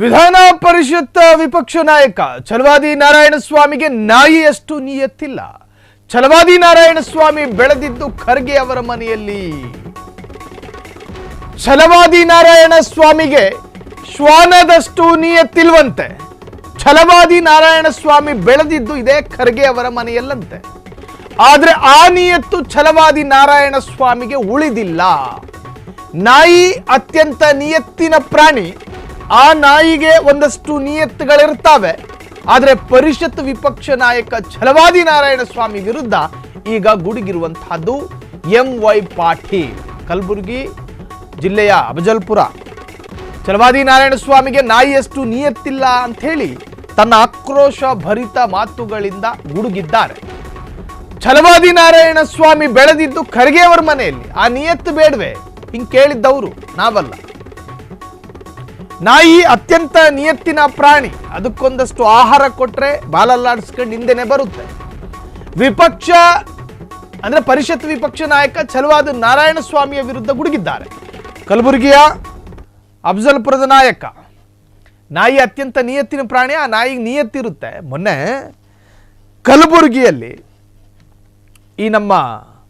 ವಿಧಾನ ಪರಿಷತ್ ವಿಪಕ್ಷ ನಾಯಕ ಛಲವಾದಿ ನಾರಾಯಣಸ್ವಾಮಿಗೆ ನಾಯಿಯಷ್ಟು ನಿಯತ್ತಿಲ್ಲ. ಛಲವಾದಿ ನಾರಾಯಣಸ್ವಾಮಿ ಬೆಳೆದಿದ್ದು ಖರ್ಗೆ ಅವರ ಮನೆಯಲ್ಲಿ. ಛಲವಾದಿ ನಾರಾಯಣಸ್ವಾಮಿಗೆ ಶ್ವಾನದಷ್ಟು ನಿಯತ್ತಿಲ್ವಂತೆ. ಛಲವಾದಿ ನಾರಾಯಣಸ್ವಾಮಿ ಬೆಳೆದಿದ್ದು ಇದೇ ಖರ್ಗೆ ಅವರ ಮನೆಯಲ್ಲಂತೆ. ಆದ್ರೆ ಆ ನಿಯತ್ತು ಛಲವಾದಿ ನಾರಾಯಣಸ್ವಾಮಿಗೆ ಉಳಿದಿಲ್ಲ. ನಾಯಿ ಅತ್ಯಂತ ನಿಯತ್ತಿನ ಪ್ರಾಣಿ. ಆ ನಾಯಿಗೆ ಒಂದಷ್ಟು ನಿಯತ್ತುಗಳಿರ್ತಾವೆ. ಆದರೆ ಪರಿಷತ್ ವಿಪಕ್ಷ ನಾಯಕ ಛಲವಾದಿ ನಾರಾಯಣಸ್ವಾಮಿ ವಿರುದ್ಧ ಈಗ ಗುಡುಗಿರುವಂತಹದ್ದು MY ಪಾಟೀಲ್. ಕಲಬುರಗಿ ಜಿಲ್ಲೆಯ ಅಫಜಲ್ಪುರ. ಛಲವಾದಿ ನಾರಾಯಣಸ್ವಾಮಿಗೆ ನಾಯಿಯಷ್ಟು ನಿಯತ್ತಿಲ್ಲ ಅಂತ ಹೇಳಿ ತನ್ನ ಆಕ್ರೋಶ ಭರಿತ ಮಾತುಗಳಿಂದ ಗುಡುಗಿದ್ದಾರೆ. ಛಲವಾದಿ ನಾರಾಯಣಸ್ವಾಮಿ ಬೆಳೆದಿದ್ದು ಖರ್ಗೆ ಅವರ ಮನೆಯಲ್ಲಿ. ಆ ನಿಯತ್ತು ಬೇಡವೆ? ಹಿಂಗೆ ಕೇಳಿದ್ದವರು ನಾವಲ್ಲ. ನಾಯಿ ಅತ್ಯಂತ ನಿಯತ್ತಿನ ಪ್ರಾಣಿ. ಅದಕ್ಕೊಂದಷ್ಟು ಆಹಾರ ಕೊಟ್ರೆ ಬಾಲಲ್ಲಾಡಿಸ್ಕೊಂಡು ಹಿಂದೆನೆ ಬರುತ್ತೆ. ವಿಪಕ್ಷ ಅಂದ್ರೆ ಪರಿಷತ್ ವಿಪಕ್ಷ ನಾಯಕ ಛಲವಾದಿ ನಾರಾಯಣಸ್ವಾಮಿಯ ವಿರುದ್ಧ ಗುಡುಗಿದ್ದಾರೆ. ಕಲಬುರಗಿಯ ಅಫಜಲ್ಪುರದ ನಾಯಕ. ನಾಯಿ ಅತ್ಯಂತ ನಿಯತ್ತಿನ ಪ್ರಾಣಿ. ಆ ನಾಯಿಗೆ ನಿಯತ್ತಿರುತ್ತೆ. ಮೊನ್ನೆ ಕಲಬುರಗಿಯಲ್ಲಿ ಈ ನಮ್ಮ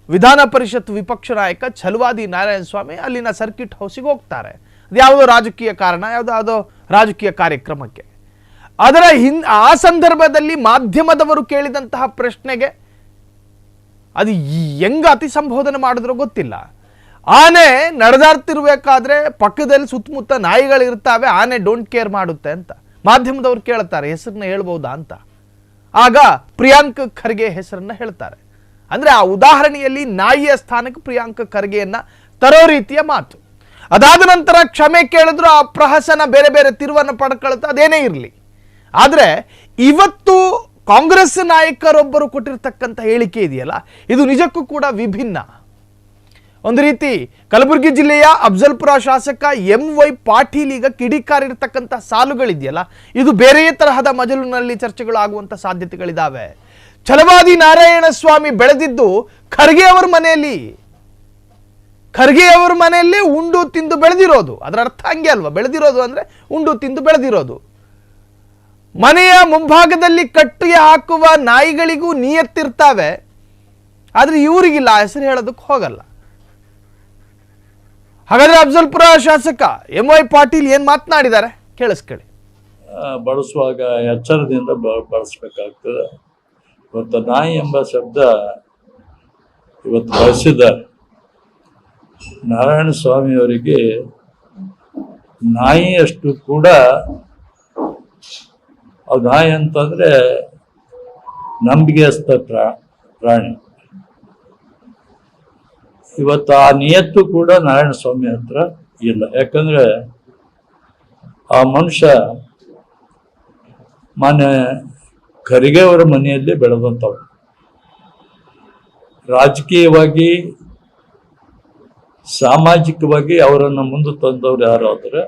ವಿಧಾನ ಪರಿಷತ್ ವಿಪಕ್ಷ ನಾಯಕ ಛಲವಾದಿ ನಾರಾಯಣಸ್ವಾಮಿ ಅಲ್ಲಿನ ಸರ್ಕಿಟ್ ಹೌಸಿಗೆ ಹೋಗ್ತಾರೆ. ಯಾವುದೋ ರಾಜಕೀಯ ಕಾರಣ, ಯಾವುದೋ ರಾಜಕೀಯ ಕಾರ್ಯಕ್ರಮಕ್ಕೆ. ಅದರ ಆ ಸಂದರ್ಭದಲ್ಲಿ ಮಾಧ್ಯಮದವರು ಕೇಳಿದಂತಹ ಪ್ರಶ್ನೆಗೆ ಅದು ಹೆಂಗ ಅತಿ ಸಂಬೋಧನೆ ಮಾಡಿದ್ರೋ ಗೊತ್ತಿಲ್ಲ. ಆನೆ ನಡೆದಾಡ್ತಿರ್ಬೇಕಾದ್ರೆ ಪಕ್ಕದಲ್ಲಿ ಸುತ್ತಮುತ್ತ ನಾಯಿಗಳಿರ್ತಾವೆ, ಆನೆ ಡೋಂಟ್ ಕೇರ್ ಮಾಡುತ್ತೆ ಅಂತ ಮಾಧ್ಯಮದವರು ಕೇಳ್ತಾರೆ. ಹೆಸರನ್ನ ಹೇಳ್ಬೋದಾ ಅಂತ. ಆಗ ಪ್ರಿಯಾಂಕ್ ಖರ್ಗೆ ಹೆಸರನ್ನ ಹೇಳ್ತಾರೆ. ಅಂದ್ರೆ ಆ ಉದಾಹರಣೆಯಲ್ಲಿ ನಾಯಿಯ ಸ್ಥಾನಕ್ಕೆ ಪ್ರಿಯಾಂಕ್ ಖರ್ಗೆಯನ್ನ ತರೋ ರೀತಿಯ ಮಾತು. ಅದಾದ ನಂತರ ಕ್ಷಮೆ ಕೇಳಿದ್ರು ಆ ಪ್ರಹಸನ ಬೇರೆ ಬೇರೆ ತಿರುವನ್ನು ಪಡ್ಕೊಳ್ತಾ ಅದೇನೇ ಇರಲಿ. ಆದರೆ ಇವತ್ತು ಕಾಂಗ್ರೆಸ್ ನಾಯಕರೊಬ್ಬರು ಕೊಟ್ಟಿರ್ತಕ್ಕಂಥ ಹೇಳಿಕೆ ಇದೆಯಲ್ಲ, ಇದು ನಿಜಕ್ಕೂ ಕೂಡ ವಿಭಿನ್ನ. ಒಂದು ರೀತಿ ಕಲಬುರಗಿ ಜಿಲ್ಲೆಯ ಅಫಜಲ್ಪುರ ಶಾಸಕ MY ಪಾಟೀಲ್ ಈಗ ಕಿಡಿಕಾರಿರ್ತಕ್ಕಂಥ ಸಾಲುಗಳಿದೆಯಲ್ಲ, ಇದು ಬೇರೆಯೇ ತರಹದ ಮಜಲಿನಲ್ಲಿ ಚರ್ಚೆಗಳು ಆಗುವಂಥ ಸಾಧ್ಯತೆಗಳಿದ್ದಾವೆ. ಛಲವಾದಿ ನಾರಾಯಣಸ್ವಾಮಿ ಬೆಳೆದಿದ್ದು ಖರ್ಗೆ ಅವರ ಮನೆಯಲ್ಲಿ. ಖರ್ಗೆ ಅವರ ಮನೆಯಲ್ಲಿ ಉಂಡು ತಿಂದು ಬೆಳೆದಿರೋದು. ಅದರ ಅರ್ಥ ಹಂಗೆ ಅಲ್ವಾ? ಬೆಳೆದಿರೋದು ಅಂದ್ರೆ ಉಂಡು ತಿಂದು ಬೆಳೆದಿರೋದು. ಮನೆಯ ಮುಂಭಾಗದಲ್ಲಿ ಕಟ್ಟಿಗೆ ಹಾಕುವ ನಾಯಿಗಳಿಗೂ ನಿಯತ್ತಿರ್ತಾವೆ. ಆದ್ರೆ ಇವರಿಗಿಲ್ಲ, ಹೆಸರು ಹೇಳೋದಕ್ಕೆ ಹೋಗಲ್ಲ. ಹಾಗಾದ್ರೆ ಅಫಜಲ್ಪುರ ಶಾಸಕ MY ಪಾಟೀಲ್ ಏನ್ ಮಾತನಾಡಿದ್ದಾರೆ ಕೇಳಿಸ್ಕೊಳ್ಳಿ. ಬಳಸುವಾಗ ಎಚ್ಚರದಿಂದ ಬಳಸಬೇಕಾಗ್ತದೆ. ಇವತ್ತು ನಾಯಿ ಎಂಬ ಶಬ್ದ ಇವತ್ತು ಬಳಸಿದ್ದಾರೆ. ನಾರಾಯಣ ಸ್ವಾಮಿಯವರಿಗೆ ನಾಯಿಯಷ್ಟು ಕೂಡ, ಅದು ನಾಯಿ ಅಂತಂದ್ರೆ ನಂಬಿಕೆಸ್ಥ ಪ್ರಾಣಿ. ಇವತ್ತು ಆ ನಿಯತ್ತು ಕೂಡ ನಾರಾಯಣ ಸ್ವಾಮಿ ಹತ್ರ ಇಲ್ಲ. ಯಾಕಂದ್ರೆ ಆ ಮನುಷ್ಯ ಮಾನ್ಯ ಖರ್ಗೆ ಅವರ ಮನೆಯಲ್ಲಿ ಬೆಳೆದಂಥವ್ರು. ರಾಜಕೀಯವಾಗಿ ಸಾಮಾಜಿಕವಾಗಿ ಅವರನ್ನು ಮುಂದೆ ತಂದವ್ರು ಯಾರು ಆದರೆ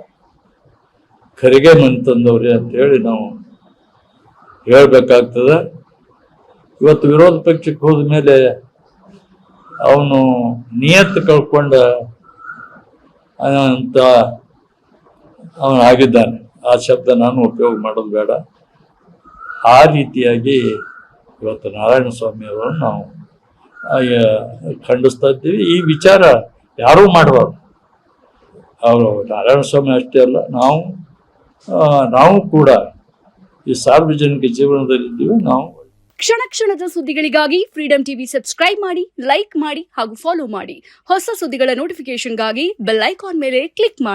ಖರ್ಗೆ ಮನೆ ತಂದವ್ರೆ ಅಂತೇಳಿ ನಾವು ಹೇಳ್ಬೇಕಾಗ್ತದೆ. ಇವತ್ತು ವಿರೋಧ ಪಕ್ಷಕ್ಕೆ ಹೋದ ಮೇಲೆ ಅವನು ನಿಯತ್ತು ಕಳ್ಕೊಂಡ ಅಂತ ಅವನು ಆಗಿದ್ದಾನೆ. ಆ ಶಬ್ದ ನಾನು ಉಪಯೋಗ ಮಾಡೋದು ಬೇಡ. ಆ ರೀತಿಯಾಗಿ ಇವತ್ತು ನಾರಾಯಣ ಸ್ವಾಮಿ ಅವರನ್ನು ನಾವು ಖಂಡಿಸ್ತಾ ಇದ್ದೀವಿ. ಈ ವಿಚಾರ ಯಾರೂ ಮಾಡಬಾರ್ದು. ಅವರು ನಾರಾಯಣ ಸ್ವಾಮಿ ಅಷ್ಟೇ ಅಲ್ಲ, ನಾವು ಕೂಡ ಈ ಸಾರ್ವಜನಿಕ ಜೀವನದಲ್ಲಿದ್ದೀವಿ. ನಾವು ಕ್ಷಣ ಕ್ಷಣದ ಸುದ್ದಿಗಳಿಗಾಗಿ ಫ್ರೀಡಂ ಟಿವಿ ಸಬ್ಸ್ಕ್ರೈಬ್ ಮಾಡಿ, ಲೈಕ್ ಮಾಡಿ ಹಾಗೂ ಫಾಲೋ ಮಾಡಿ. ಹೊಸ ಸುದ್ದಿಗಳ ನೋಟಿಫಿಕೇಶನ್ಗಾಗಿ ಬೆಲ್ ಐಕಾನ್ ಮೇಲೆ ಕ್ಲಿಕ್ ಮಾಡಿ.